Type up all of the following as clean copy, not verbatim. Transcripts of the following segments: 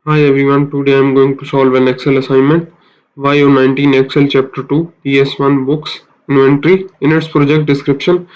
Hi everyone, today I am going to solve an Excel assignment YO19 Excel Chapter 2 PS1 Books Inventory. In its project description,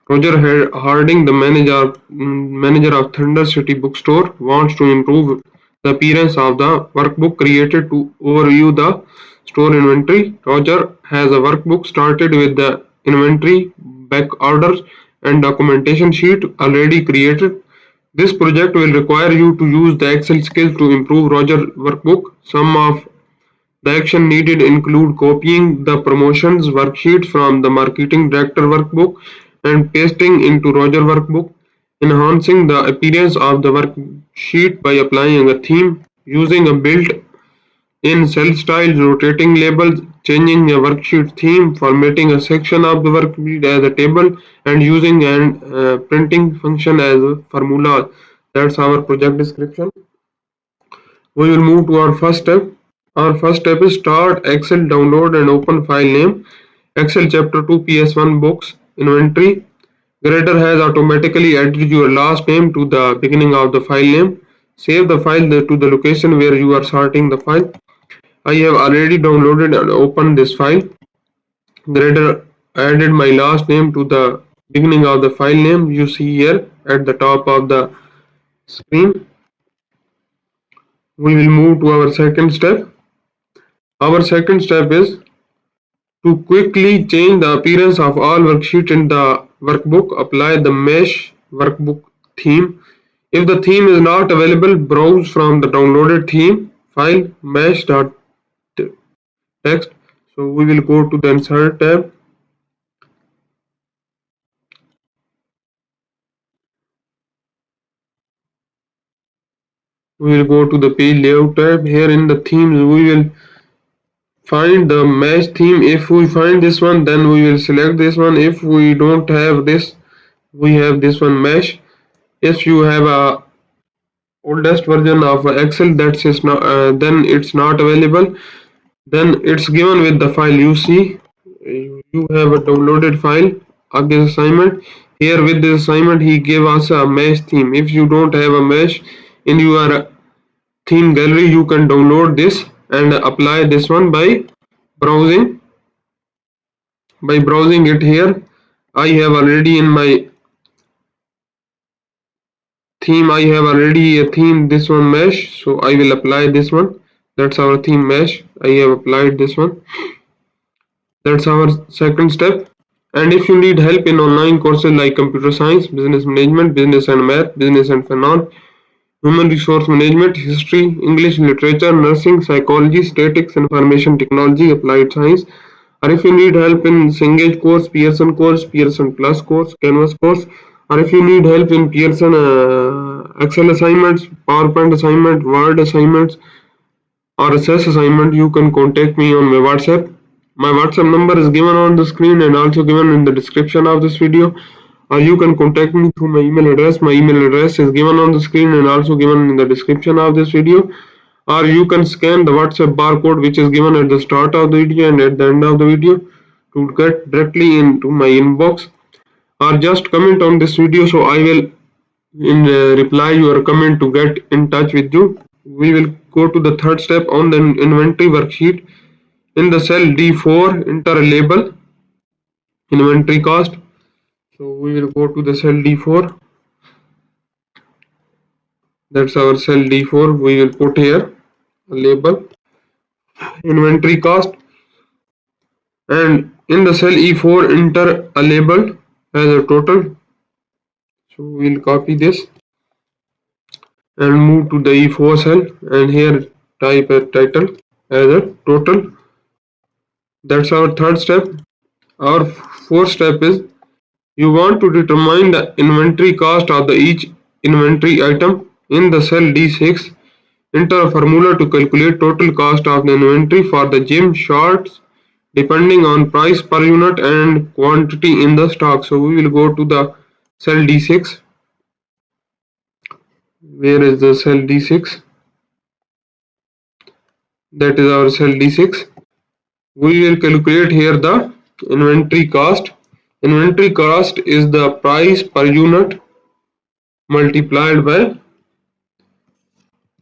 Roger Harding, the manager of Thunder City Bookstore, wants to improve the appearance of the workbook created to overview the store inventory. Roger has a workbook started with the inventory, back orders, and documentation sheet already created. This project will require you to use the Excel skills to improve Roger workbook. Some of the action needed include copying the promotions worksheet from the marketing director workbook and pasting into Roger workbook, enhancing the appearance of the worksheet by applying a theme, using a built-in cell style, rotating labels, changing a worksheet theme, formatting a section of the worksheet as a table, and using an printing function as a formula. That's our project description. We will move to our first step. Our first step is start Excel, download and open file name. Excel Chapter 2 PS1 Books Inventory. Grader has automatically added your last name to the beginning of the file name. Save the file to the location where you are sorting the file. I have already downloaded and opened this file. Grader added my last name to the beginning of the file name you see here at the top of the screen. We will move to our second step. Our second step is to quickly change the appearance of all worksheets in the workbook. Apply the mesh workbook theme. If the theme is not available, browse from the downloaded theme file mesh.txt. So we will go to the insert tab. We will go to the page layout tab. Here in the themes, we will find the mesh theme. If we find this one, then we will select this one. If we don't have this, we have this one mesh. If you have a oldest version of Excel that is not, then it's not available. Then it's given with the file you see. You have a downloaded file of this assignment. Here with this assignment, he gave us a mesh theme. If you don't have a mesh in your theme gallery, you can download this and apply this one browsing by browsing it here. I have already in my theme, I have already a theme this one mesh, so I will apply this one. That's our theme mesh. I have applied this one. That's our second step. And if you need help in online courses like computer science, business management, business and math, business and finance, human resource management, history, English literature, nursing, psychology, statistics, information technology, applied science, or if you need help in Cengage course, Pearson Plus course, Canvas course, or if you need help in Pearson Excel assignments, PowerPoint assignment, Word assignments, or assess assignment, you can contact me on my WhatsApp. My WhatsApp number is given on the screen and also given in the description of this video. Or you can contact me through my email address. My email address is given on the screen and also given in the description of this video. Or you can scan the WhatsApp barcode which is given at the start of the video and at the end of the video to get directly into my inbox. Or just comment on this video so I will reply your comment to get in touch with you. We will go to the third step on the inventory worksheet. In the cell D4, enter a label inventory cost. So we will go to the cell D4. That's our cell D4. We will put here a label inventory cost, and in the cell E4 enter a label as a total. So we will copy this and move to the E4 cell and here type a title as a total. That's our third step. Our fourth step is you want to determine the inventory cost of the each inventory item. In the cell D6, enter a formula to calculate total cost of the inventory for the gym shorts depending on price per unit and quantity in the stock. So we will go to the cell D6. Where is the cell D6? That is our cell D6. We will calculate here the inventory cost. Inventory cost is the price per unit multiplied by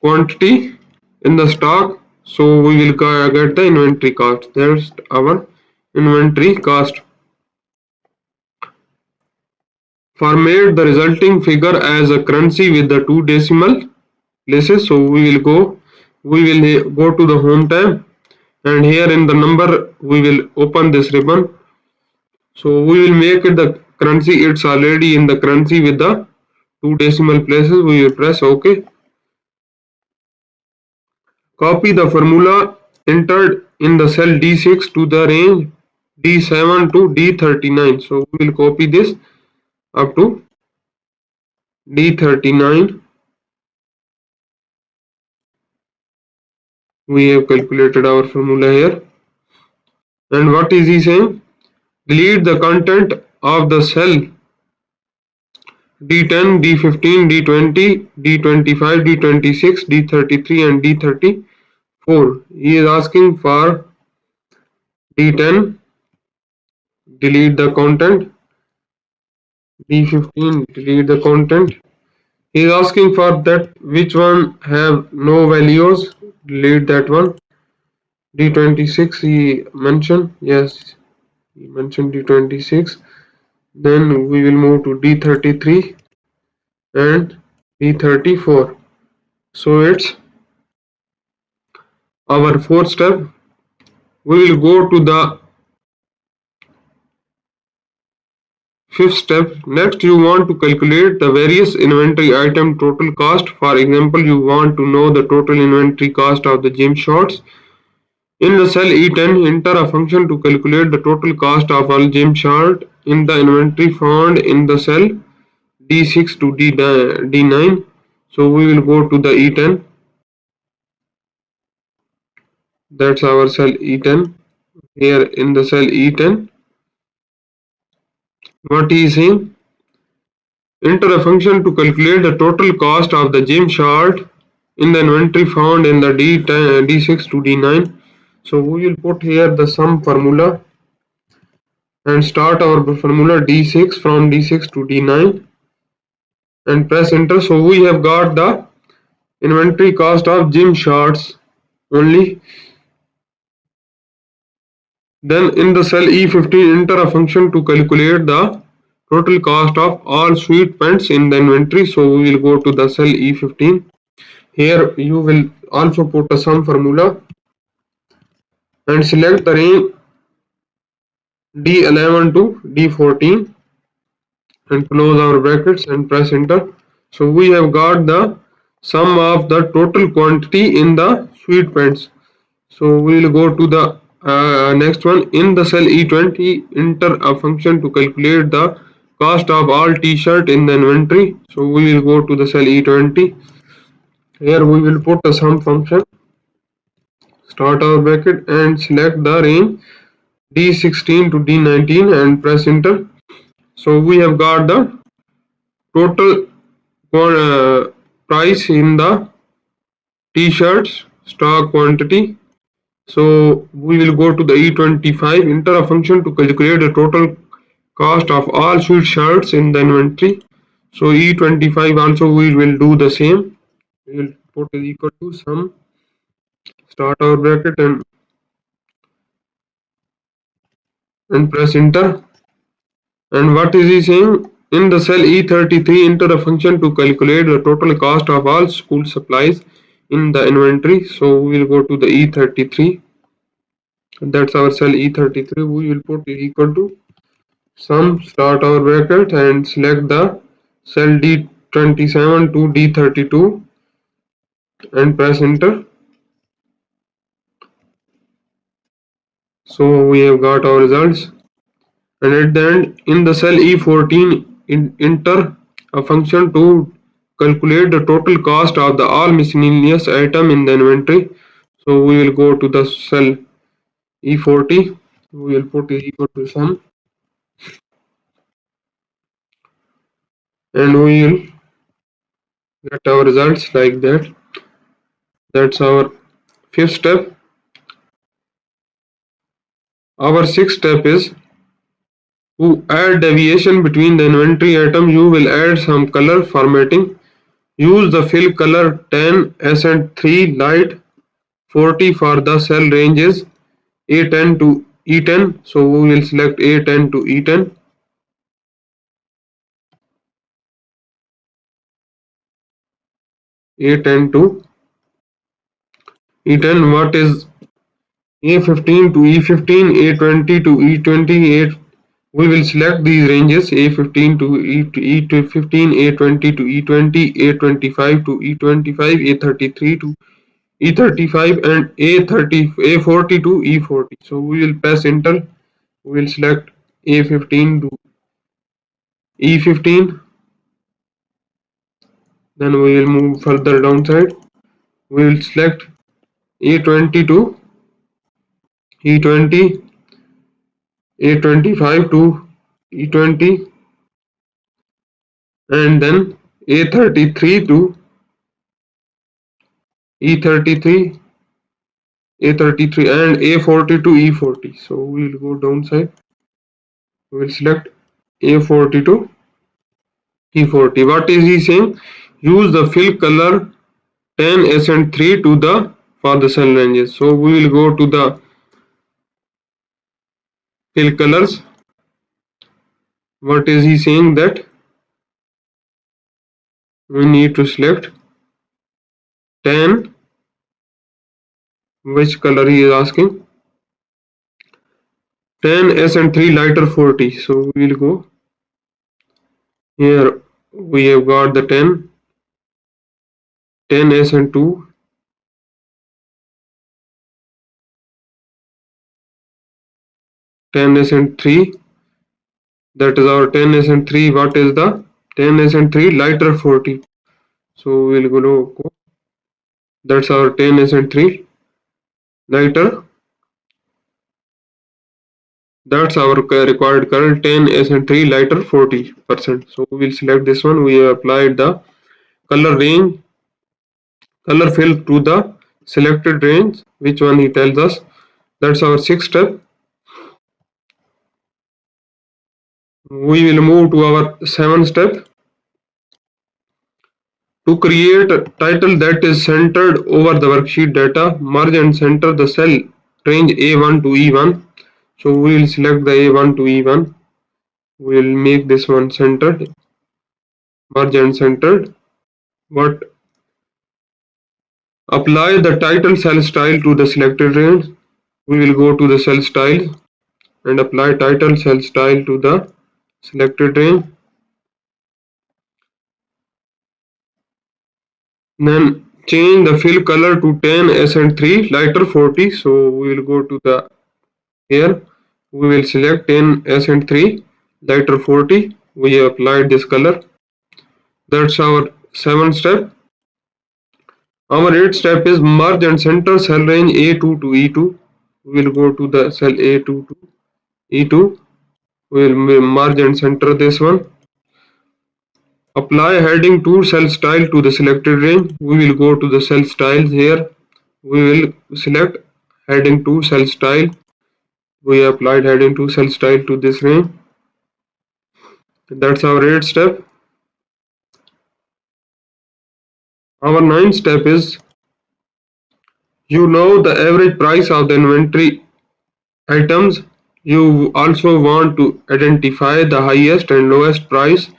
quantity in the stock, so we will get the inventory cost. That's our inventory cost. Format the resulting figure as a currency with the two decimal places. So we will go to the home tab, and here in the number we will open this ribbon. So we will make it the currency. It's already in the currency with the two decimal places. We will press OK. Copy the formula entered in the cell D6 to the range D7 to D39. So we will copy this up to D39. We have calculated our formula here. And what is he saying? Delete the content of the cell D10, D15, D20, D25, D26, D33 and D34. He is asking for D10, delete the content, D15, delete the content. He is asking for that which one have no values, delete that one. D26 he mentioned, yes, he mentioned D26. Then we will move to D33 and D34. So it's our fourth step. We will go to the fifth step. Next, you want to calculate the various inventory item total cost. For example, you want to know the total inventory cost of the gym shorts. In the cell E10, enter a function to calculate the total cost of all gym shorts in the inventory found in the cell D6 to D9. So we will go to the E10. That's our cell E10. Here in the cell E10, what is saying? Enter a function to calculate the total cost of the gym short in the inventory found in the D6 to D9. So we will put here the sum formula and start our formula D6 from D6 to D9 and press enter. So we have got the inventory cost of gym shorts only. Then in the cell E15, enter a function to calculate the total cost of all sweat pants in the inventory. So we will go to the cell E15. Here you will also put a sum formula and select the range D11 to D14 and close our brackets and press enter. So we have got the sum of the total quantity in the sweat pants. So we will go to the next one. In the cell E20, enter a function to calculate the cost of all t-shirt in the inventory. So we will go to the cell E20. Here we will put a sum function, start our bracket and select the range D16 to D19 and press enter. So we have got the total price in the t-shirts stock quantity. So we will go to the E25, enter a function to calculate the total cost of all sweatshirts in the inventory. So E25 also we will do the same. We will put is equal to sum, start our bracket and press enter. And what is he saying? In the cell E33, enter a function to calculate the total cost of all school supplies in the inventory. So we will go to the E33. That's our cell E33. We will put is equal to sum, start our bracket and select the cell D27 to D32 and press enter. So we have got our results. And at the end, in the cell E14, enter a function to calculate the total cost of the all miscellaneous item in the inventory. So we will go to the cell E40. We will put is equal to sum and we will get our results like that. That's our fifth step. Our sixth step is to add deviation between the inventory item. You will add some color formatting. Use the fill color 10 accent 3 light 40 for the cell range is A10 to E10. So we will select A10 to E10. A10 to E10. What is A15 to E15, A20 to E20, we will select these ranges A15 to E15, A20 to E20, A25 to E25, A33 to E35 and A40 to E40. So we will press enter. We will select A15 to E15. Then we will move further downside. We will select A20 to E20, A25 to E20 and then A33 to E33, A33 and A40 to E40. So we will go downside. We will select A40 to E40. What is he saying? Use the fill color 10 and 3 to the for the cell ranges. So we will go to the fill colors. What is he saying that we need to select 10, which color he is asking? 10 S and 3 lighter 40. So we will go here. We have got the 10 S and 2, 10 S and 3. That is our 10 S and 3. What is the 10 S and 3 lighter 40? So we will go. That's our 10 S and 3 lighter. That's our required current 10 S and 3 lighter 40%. So we will select this one. We have applied the color range, color fill to the selected range. Which one he tells us? That's our sixth step. We will move to our seventh step. To create a title that is centered over the worksheet data, merge and center the cell range A1 to E1. So we will select the A1 to E1. We will make this one centered, merge and centered. But apply the title cell style to the selected range. We will go to the cell style and apply title cell style to the selected range. Then change the fill color to 10 S and 3 lighter 40. So we will go to the here. We will select 10 S and 3 lighter 40. We have applied this color. That's our seventh step. Our eighth step is merge and center cell range A2 to E2. We will go to the cell A2 to E2. We will merge and center this one. Apply heading to cell style to the selected range. We will go to the cell styles here. We will select heading to cell style. We applied heading to cell style to this range. That's our eighth step. Our ninth step is you know the average price of the inventory items. You also want to identify the highest and lowest price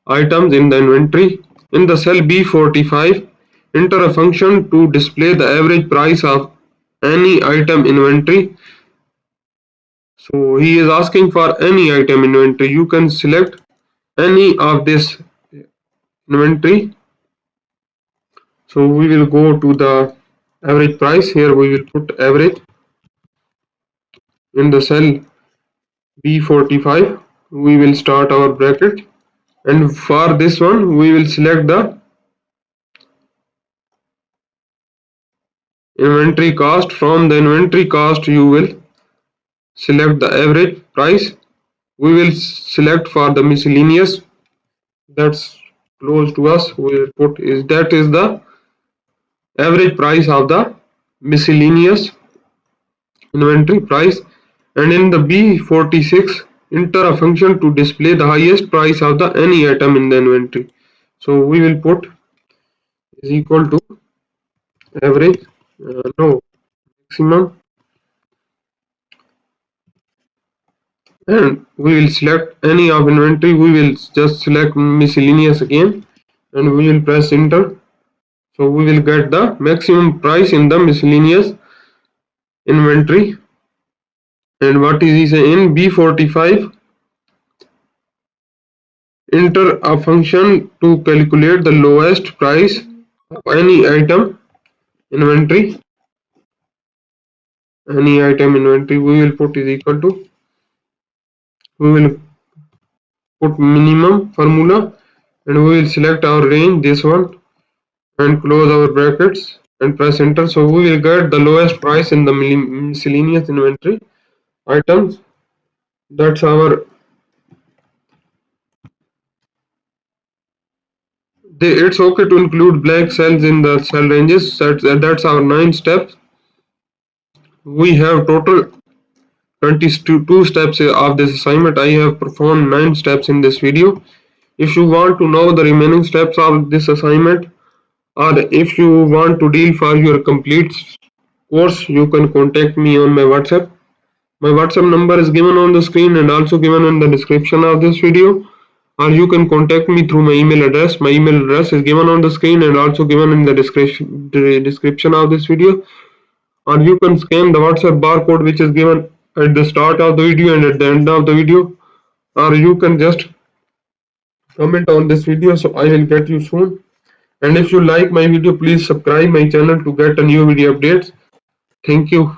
items in the inventory. In the cell B45, enter a function to display the average price of any item inventory. So he is asking for any item inventory. You can select any of this inventory. So we will go to the average price. Here we will put average in the cell B45. We will start our bracket, and for this one we will select the inventory cost. From the inventory cost you will select the average price. We will select for the miscellaneous, that's close to us. We will put is that is the average price of the miscellaneous inventory price. And in the B46, enter a function to display the highest price of the any item in the inventory. So we will put is equal to average no maximum, and we will select any of inventory. We will just select miscellaneous again, and we will press enter. So we will get the maximum price in the miscellaneous inventory. And what is he saying in B45? Enter a function to calculate the lowest price of any item inventory. Any item inventory we will put is equal to, we will put minimum formula, and we will select our range, this one, and close our brackets and press enter. So we will get the lowest price in the miscellaneous inventory items. That's our, it's okay to include blank cells in the cell ranges. That's our 9 steps. We have total 22 steps of this assignment. I have performed 9 steps in this video. If you want to know the remaining steps of this assignment, or if you want to deal for your complete course, you can contact me on my WhatsApp. My WhatsApp number is given on the screen and also given in the description of this video. Or you can contact me through my email address. My email address is given on the screen and also given in the description of this video. Or you can scan the WhatsApp barcode which is given at the start of the video and at the end of the video. Or you can just comment on this video, so I will get you soon. And if you like my video, please subscribe my channel to get a new video updates. Thank you.